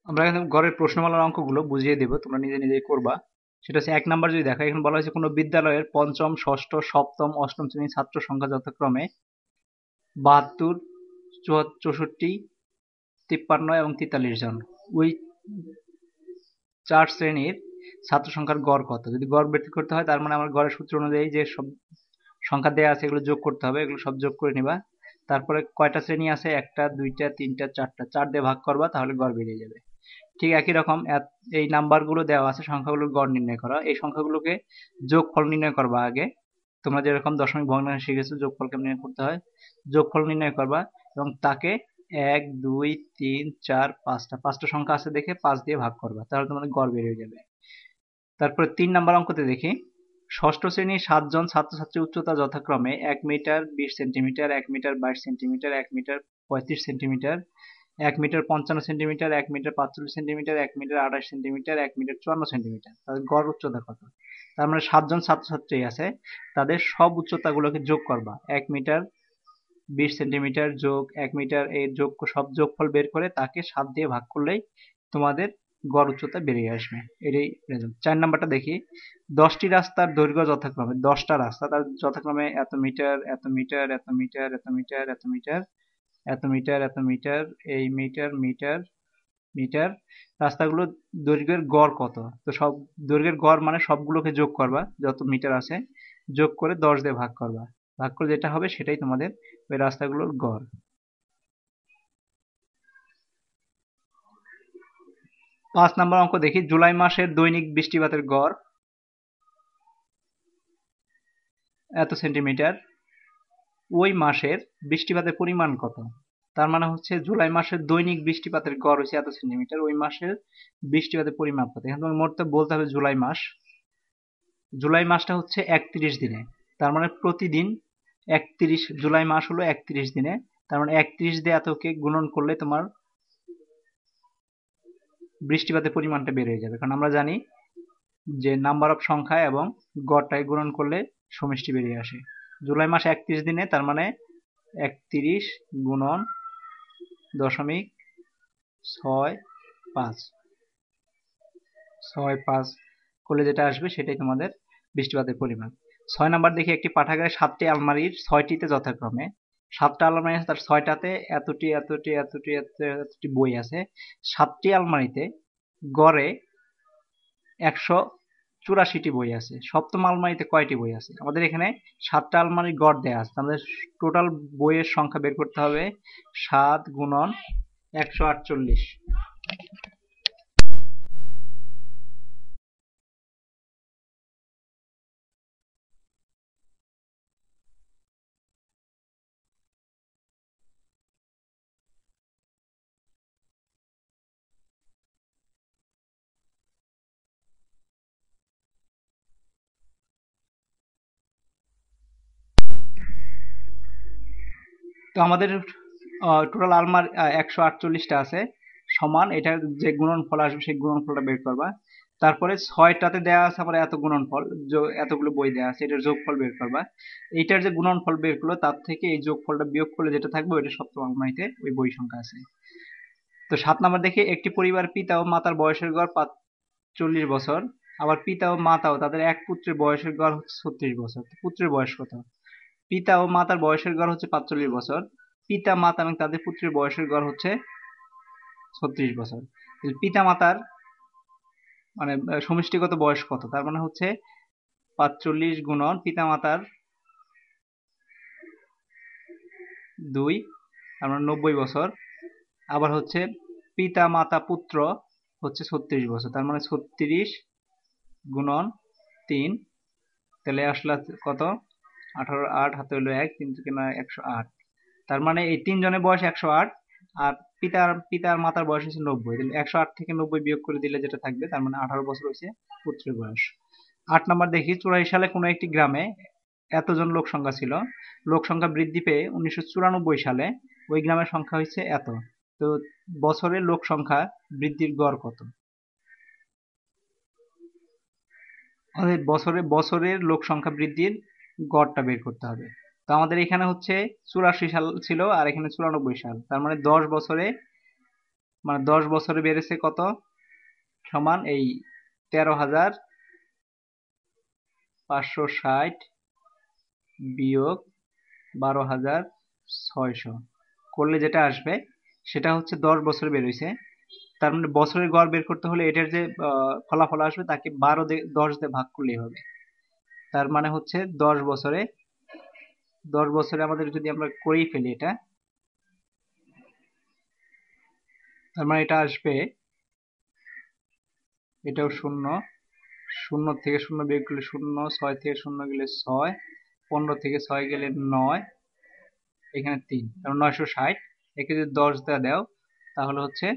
আমরা এখানে গড়ের প্রশ্নমালার অঙ্কগুলো বুঝিয়ে দেব, তোমরা নিজে নিজেই করবা। সেটা হচ্ছে 1 নাম্বার যদি দেখো, এখানে বলা হয়েছে কোনো বিদ্যালয়ের পঞ্চম, ষষ্ঠ, সপ্তম, অষ্টম শ্রেণীর ছাত্র সংখ্যা যথাক্রমে 72, 64, 53 এবং 43 জন। ওই 4 শ্রেণীর ছাত্র সংখ্যার গড় কত? যদি গড় বের করতে হয় তার মানে আমার গড়ের সূত্র অনুযায়ী যে সব সংখ্যা দেয়া আছে এগুলো যোগ করতে হবে, এগুলো সব যোগ করে নিবা। তারপরে কয়টা শ্রেণী আছে? 1টা, 2টা, 3টা, 4টা, 4 দিয়ে ভাগ করবা, তাহলে গড় বেরিয়ে যাবে। ঠিক একই রকম এই নাম্বারগুলো দেওয়া আছে, সংখ্যাগুলোর গড় নির্ণয় করা। এই সংখ্যাগুলোকে যোগফল নির্ণয় করবা আগে। তোমরা যেরকম দশমিক ভগ্নাংশ শিখেছো যোগফল কেমন নির্ণয় করতে হয়, যোগফল নির্ণয় করবা এবং তাকে 1, 2, 3, 4, 5টা সংখ্যা আছে দেখে 5 দিয়ে ভাগ করবা, তাহলে তোমাদের গড় বের হয়ে যাবে। তারপরে 3 নাম্বার অঙ্কতে দেখি, ষষ্ঠ শ্রেণীর 7 জন ছাত্রছাত্রীর উচ্চতা যথাক্রমে 1 metre 20 centimetre, 1 metre 22 centimetre, 1 metre 35 centimetre, 1 metre 55 centimetre, 1 metre 45 centimetre, 1 metre 28 centimetre, 1 metre 54 centimetre. তাদের গড় উচ্চতা কত? তার মানে 7 জন ছাত্রছাত্রী আছে, তাদের সব উচ্চতাগুলোকে যোগ করবা। 1 মিটার 20 সেন্টিমিটার যোগ 1 মিটার, এই যোগ সব যোগফল বের করে তাকে 7 দিয়ে ভাগ করলেই তোমাদের গড় উচ্চতা বেরিয়ে আসবে। এটাই রেজাল্ট। 4 নাম্বারটা দেখি, 10টি রাস্তার দৈর্ঘ্য যথাক্রমে, 10টা রাস্তা তার যথাক্রমে এত মিটার, এত মিটার, এত মিটার, এত মিটার, এত মিটার, এত মিটার, এত মিটার, এই মিটার, মিটার, মিটার। রাস্তাগুলোর দৈর্ঘ্যের গড় কত? তো সব দৈর্ঘ্যের গড় মানে সবগুলোকে যোগ করবা, যত মিটার আছে যোগ করে 10 দিয়ে ভাগ করবা, ভাগ করে যেটা হবে সেটাই তোমাদের ওই রাস্তাগুলোর গড়। 5 নাম্বার অঙ্ক দেখি, জুলাই মাসের দৈনিক বৃষ্টিপাতের গড় এত সেন্টিমিটার, ওই মাসের বৃষ্টিপাতের পরিমাণ কত? তার মানে হচ্ছে জুলাই মাসের দৈনিক বৃষ্টিপাতের গড় হচ্ছে এত সেন্টিমিটার, ওই মাসের বৃষ্টিপাতের পরিমাণ কত? এখানে তোমার মোট বলতে হবে জুলাই মাস। জুলাই মাসটা হচ্ছে 31 দিনে, তার মানে প্রতিদিন 31, জুলাই মাস হলো 31 দিনে, তার মানে 31 দিয়ে এতকে গুণন করলে তোমার বৃষ্টিপাতের পরিমাণটা বের হয়ে যাবে। কারণ আমরা জানি যে নাম্বার অফ সংখ্যা এবং গড়টাকে গুণন করলে সমষ্টি বেরিয়ে আসে। জুলাই মাস 31 দিনে, তার মানে 31 গুণন 0.65 করলে যেটা আসবে সেটাই তোমাদের বৃষ্টিপাতের পরিমাণ। 6 নাম্বার দেখি, একটি পাঠাগারে 7টি আলমারির 6টিতে যথাক্রমে, 7টা আলমারি আছে তার 6টাতে এতটি এতটি এতটি এতটি বই আছে। 7টি আলমারিতে গড়ে 184টি বই আছে। সপ্তম আলমারিতে কয়টি বই আছে? আমাদের এখানে 7টা আলমারির গড় দেয়া আছে, আমাদের টোটাল বইয়ের সংখ্যা বের করতে হবে। 7 গুণন 148। তো আমাদের টোটাল আলমারি 148টা আছে, সমান এটার যে গুণনফল আসবে সেই গুণনফলটা বের করবা। তারপরে 6টাতে দেওয়া আছে আমার এত গুণনফল, এতগুলো বই দেওয়া আছে, এটার যোগফল বের করবা। এইটার যে গুণনফল বের করলো তার থেকে এই যোগফলটা বিয়োগ করলে যেটা থাকবে ওইটা সপ্তম আলমারিতে ওই বই সংখ্যা আছে। তো 7 নাম্বার দেখি, একটি পরিবার পিতা ও মাতার বয়সের গড় 45 বছর, আবার পিতা ও মাতাও তাদের এক পুত্রের বয়সের গড় হচ্ছে 36 বছর। তো পুত্রের বয়স কত? পিতা ও মাতার বয়সের গড় হচ্ছে 45 বছর, পিতা মাতা এবং তাদের পুত্রের বয়সের গড় হচ্ছে 36 বছর। পিতা মাতার মানে সমষ্টিগত বয়স কত? তার মানে হচ্ছে 45 গুণন পিতা মাতার 2, তার মানে 90 বছর। আবার হচ্ছে পিতা মাতা পুত্র হচ্ছে 36 বছর, তার মানে 36 গুণন 3, তাহলে আসলে কত? 18, 8 হাতে হলো 1, 3 থেকে 9, 108। তার মানে এই তিনজনের বয়স 108, আর পিতার মাতার বয়স হচ্ছে 90। তাহলে 108 থেকে 90 বিয়োগ করে দিলে যেটা থাকবে তার মানে 18 বছর হয়েছে পুত্রের বয়স। 8 নাম্বার দেখি, 84 সালে কোনো একটি গ্রামে এতজন লোক সংখ্যা ছিল, লোক সংখ্যা বৃদ্ধি পেয়ে 1994 সালে ওই গ্রামের সংখ্যা হয়েছে এত। তো বছরের লোক সংখ্যা বৃদ্ধির গড় কত? আমাদের বছরের লোক সংখ্যা বৃদ্ধির গড়টা বের করতে হবে। তো আমাদের এখানে হচ্ছে 84 সাল ছিল আর এখানে 94 সাল, তার মানে 10 বছরে মানে 10 বছরে বেড়েছে কত, সমান এই 13,560 বিয়োগ 12,600 করলে যেটা আসবে সেটা হচ্ছে 10 বছরে বের হয়েছে। তার মানে বছরের গড় বের করতে হলে এটার যে ফলাফল আসবে তাকে 10 দিয়ে ভাগ করলেই হবে। তার মানে হচ্ছে 10 বছরে আমাদের যদি আমরা করেই ফেলি এটা, তার মানে এটা আসবে, এটাও শূন্য, শূন্য থেকে শূন্য বিয়োগ করলে শূন্য, 6 থেকে শূন্য গেলে 6, 15 থেকে 6 গেলে 9, এখানে 3, তারপর 960। একে যদি 10 দিয়ে দাও তাহলে হচ্ছে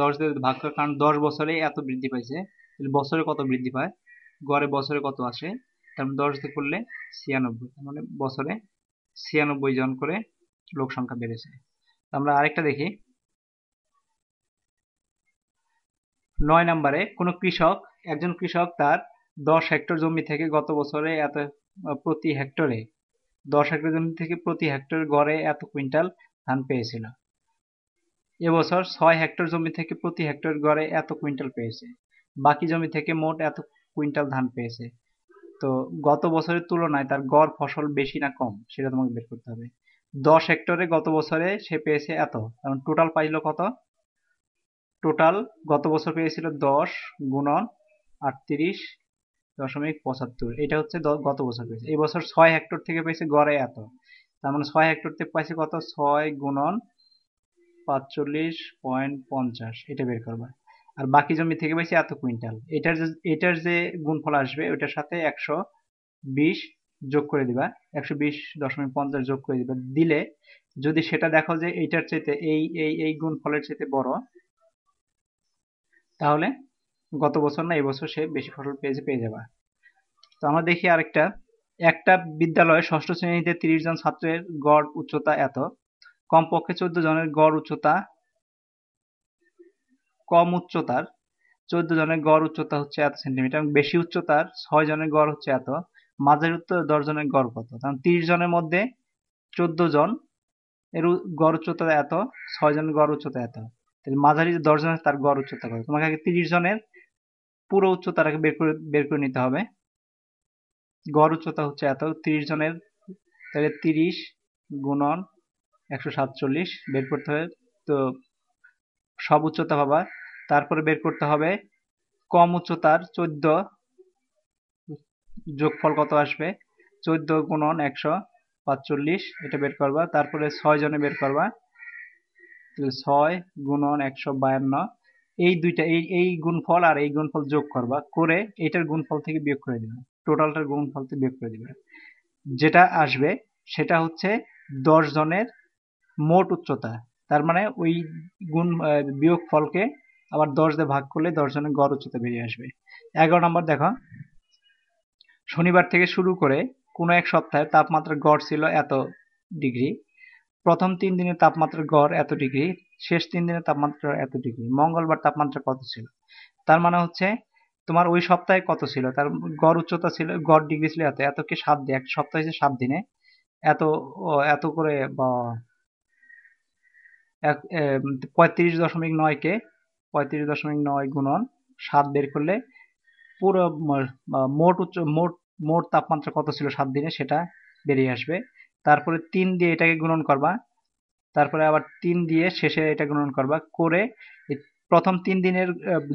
10 দিয়ে ভাগ করে, কারণ 10 বছরে এত বৃদ্ধি পাইছে, তাহলে বছরে কত বৃদ্ধি পায়, গড়ে বছরে কত আসে, তার মানে 10 দিয়ে করলে 96, তার মানে বছরে 96 জন করে লোক সংখ্যা বেড়েছে। আমরা আরেকটা দেখি, 9 নম্বরে কোন কৃষক, একজন কৃষক তার 10 হেক্টর জমি থেকে গত বছরে এত প্রতি হেক্টরে 10 হেক্টর জমি থেকে প্রতি হেক্টর গড়ে এত কুইন্টাল ধান পেয়েছিল। এবছর 6 হেক্টর জমি থেকে প্রতি হেক্টর গড়ে এত কুইন্টাল পেয়েছে, বাকি জমি থেকে মোট এত কুইন্টাল ধান পেয়েছে। তো গত বছরের তুলনায় তার গড় ফসল বেশি না কম সেটা তোমাকে বের করতে হবে। 10 হেক্টরে গত বছরে সে পেয়েছে এত, কারণ টোটাল পাইলো কত, টোটাল গত বছর পেয়েছিল 10 গুণন 38.75, এটা হচ্ছে গত বছর পেয়েছে। এই বছর 6 হেক্টর থেকে পেয়েছে গড়ে এত, তার মানে 6 হেক্টর থেকে পাইছে কত, 6 গুণন 45.50, এটা বের করবা। আর বাকি জমি থেকে পাইছে এত কুইন্টাল, এটার যে গুণফল আসবে ওইটার সাথে 120 যোগ করে দিবা, 120.50 যোগ করে দিবা, দিলে যদি সেটা দেখো যে এইটার চাইতে এই গুণফলের চাইতে বড়, তাহলে গত বছর না এই বছর সে বেশি ফসল পেয়ে যাবে। তো আমরা দেখি আরেকটা, একটা বিদ্যালয়ে ষষ্ঠ শ্রেণীতে 30 জন ছাত্রের গড় উচ্চতা এত, কমপক্ষে 14 জনের গড় উচ্চতা, কম উচ্চতার 14 জনের গড় উচ্চতা হচ্ছে এত সেন্টিমিটার, এবং বেশি উচ্চতার 6 জনের গড় হচ্ছে এত, মাঝারি উচ্চতার 10 জনের গড় কত। কারণ 30 জনের মধ্যে 14 জন এর গড় উচ্চতা এত, 6 জনের গড় উচ্চতা এত, তাহলে মাঝারি যে 10 জনের তার গড় উচ্চতা কত, তোমাকে আগে 30 জনের পুরো উচ্চতাটাকে বের করে নিতে হবে। গড় উচ্চতা হচ্ছে এত, 30 জনের, তাহলে 30 গুণন 147 বের করতে হবে। তো সব উচ্চতা পাবা, তারপরে বের করতে হবে কম উচ্চতার 14 যোগফল কত আসবে, 14 গুণন 145, এটা বের করবা। তারপরে 6 জনে বের করবা, 6 গুণন 152, এই দুইটা এই গুণফল আর এই গুণফল যোগ করবা, করে এটার গুণফল থেকে বিয়োগ করে দিবে, টোটালটার গুণফল থেকে বিয়োগ করে দিবে, যেটা আসবে সেটা হচ্ছে 10 জনের মোট উচ্চতা। তার মানে ওই বিয়োগ ফলকে আবার 10 দিয়ে ভাগ করলে 10 জনের গড় উচ্চতা বেরিয়ে আসবে। 11 নম্বর দেখো, শনিবার থেকে শুরু করে কোনো এক সপ্তাহের তাপমাত্রার গড় ছিল এত ডিগ্রি, প্রথম 3 দিনের তাপমাত্রার গড় এত ডিগ্রি, শেষ 3 দিনের তাপমাত্রা এত ডিগ্রি, মঙ্গলবার তাপমাত্রা কত ছিল। তার মানে হচ্ছে তোমার ওই সপ্তাহে কত ছিল, তার গড় উচ্চতা ছিল, গড় ডিগ্রি ছিল এত, এতকে 7 দিয়ে, এক সপ্তাহে 7 দিনে এত, এত করে 35.9 কে 35.9 গুণন 7 বের করলে পুরো মোট তাপমাত্রা কত ছিল 7 দিনে সেটা বেরিয়ে আসবে। তারপরে 3 দিয়ে এটাকে গুণন করবা, তারপরে আবার 3 দিয়ে শেষে এটা গুণন করবা, করে প্রথম 3 দিনের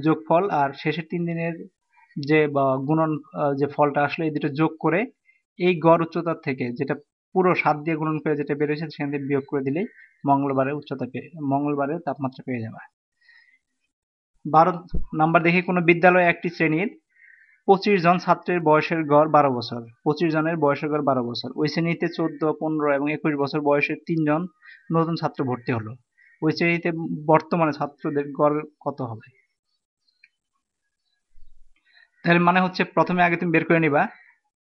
যোগফল আর শেষের 3 দিনের যে গুণন, যে ফলটা আসলে এই দুটো যোগ করে এই গড় উচ্চতা থেকে যেটা পুরো 7 দিয়ে গুণন করে যেটা বের হয়েছে সেখান থেকে বিয়োগ করে দিলেই মঙ্গলবারের তাপমাত্রা পেয়ে যাবে। 12 নাম্বার দেখি, কোনো বিদ্যালয়ে একটি শ্রেণীর 25 জন ছাত্রের বয়সের গড় 12 বছর, 25 জনের বয়সের গড় 12 বছর, ওই শ্রেণীতে 14, 15 এবং 21 বছর বয়সের 3 জন নতুন ছাত্র ভর্তি হলো, ওই শ্রেণীতে বর্তমানে ছাত্রদের গড় কত হবে। তাহলে মানে হচ্ছে প্রথমে আগে তুমি বের করে নিবা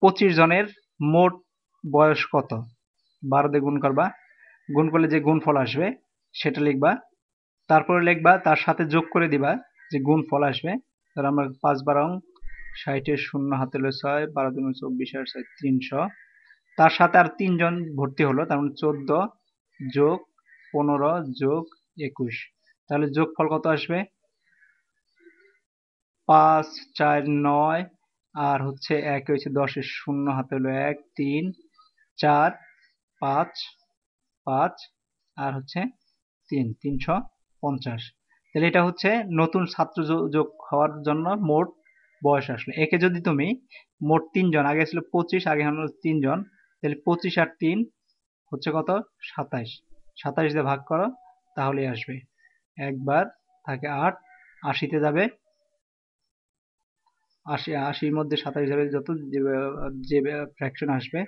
25 জনের মোট বয়স কত, 12 দিয়ে গুণ করবা, গুণ করলে যে গুণফল আসবে সেটা লিখবা, তারপরে লিখবা তার সাথে যোগ করে দিবা যে গুণফল আসবে। তাহলে আমরা 5 × 60 শূন্য হাতে হলো 6, 12 × 24 আর 6 300, তার সাথে আর 3 জন ভর্তি হলো, তার মানে 14 যোগ 15 যোগ 21, তাহলে যোগফল কত আসবে? 5 4 9 আর হচ্ছে 1 হচ্ছে 10-এর শূন্য হাতে হলো 1 3 4 5 5 আর হচ্ছে 3 350। তাহলে এটা হচ্ছে নতুন ছাত্র যোগ হওয়ার জন্য মোট বয়স আসলে। একে যদি তুমি মোট 3 জন, আগে ছিল 25, আগে হলো 3 জন, তাহলে 25 আর 3 হচ্ছে কত? 27। 27 দিয়ে ভাগ করো তাহলেই আসবে। একবার থাকে 8, 80-তে যাবে, 80-80-র মধ্যে 27 যাবে, যত যে ফ্র্যাকশন আসবে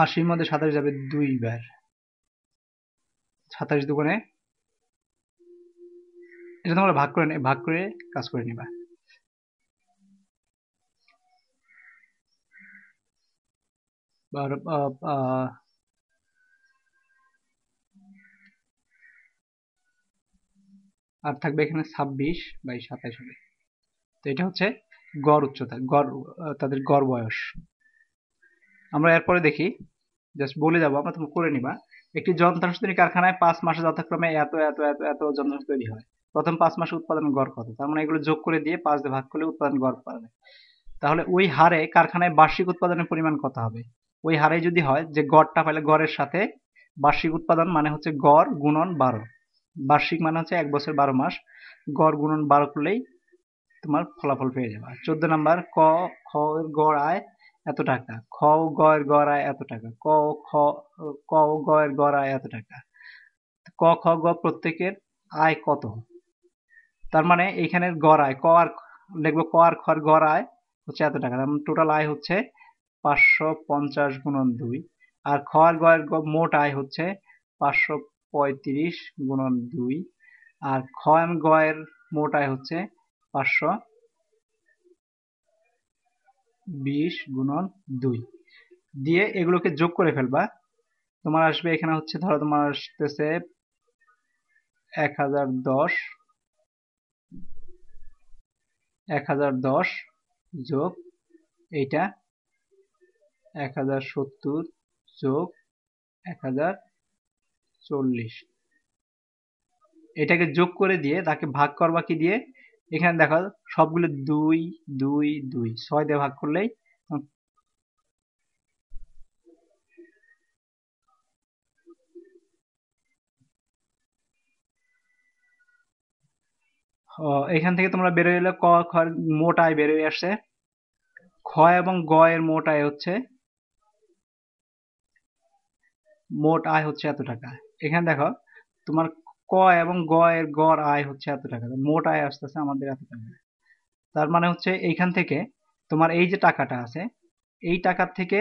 80-র মধ্যে 27 যাবে 2 বার। 27 দুগুণে, এটা তোমরা ভাগ করে কাজ করে নিবা। আর থাকবে এখানে 26/27 হবে। তো এটা হচ্ছে গড় উচ্চতা, গড় তাদের গড় বয়স। আমরা এরপরে দেখি, জাস্ট বলে যাবো, আমরা তুমি করে নিবা। একটি যন্ত্রাংশ তৈরি কারখানায় 5 মাসে যথাক্রমে এত এত এত এত যন্ত্রাংশ তৈরি হয়। প্রথম 5 মাসে উৎপাদন গড় কত? তার মানে এগুলো যোগ করে দিয়ে 5 দিয়ে ভাগ করলে উৎপাদন গড় পাবে। তাহলে ওই হারে কারখানায় বার্ষিক উৎপাদনের পরিমাণ কত হবে? ওই হারে যদি হয় যে গড়টা পেলে গড়ের সাথে বার্ষিক উৎপাদন মানে হচ্ছে গড় গুণন 12, বার্ষিক মানে হচ্ছে 1 বছর 12 মাস, গড় গুণন 12 করলেই তোমার ফলাফল পেয়ে যাবে। 14 নাম্বার, ক খ এর গড় আয় এত টাকা, খ ও গ এর গড় আয় এত টাকা, ক ও গ এর গড় আয় এত টাকা। ক খ গ প্রত্যেকের আয় কত? তার মানে এইখানের গড় আয়, লিখবো ক আর খর গড় আয় হচ্ছে এত টাকা, তার মানে টোটাল আয় হচ্ছে 550 গুণন 2, আর খ আর গ এর মোট আয় হচ্ছে 535 গুণন 2, আর খ এবং গ এর মোট আয় হচ্ছে 520 গুণন 2 দিয়ে এগুলোকে যোগ করে ফেলবা। তোমার আসবে এখানে হচ্ছে, ধরো তোমার আসতেছে 1010 যোগ এইটা 1070 যোগ 1040, এটাকে যোগ করে দিয়ে তাকে ভাগ করবা কি দিয়ে? এখানে দেখো সবগুলো 2 2 2, 6 দিয়ে ভাগ করলেই এখান থেকে তোমরা বেরোয় এলে ক খ এর মোট আয় বেরোয় আসছে। খ এবং গ এর মোট আয় হচ্ছে এত টাকা। এখানে দেখো তোমার ক এবং গ এর গড় আয় হচ্ছে এত টাকা, মোট আয় আসতেছে আমাদের এত টাকা। তার মানে হচ্ছে এইখান থেকে তোমার এই যে টাকাটা আছে, এই টাকার থেকে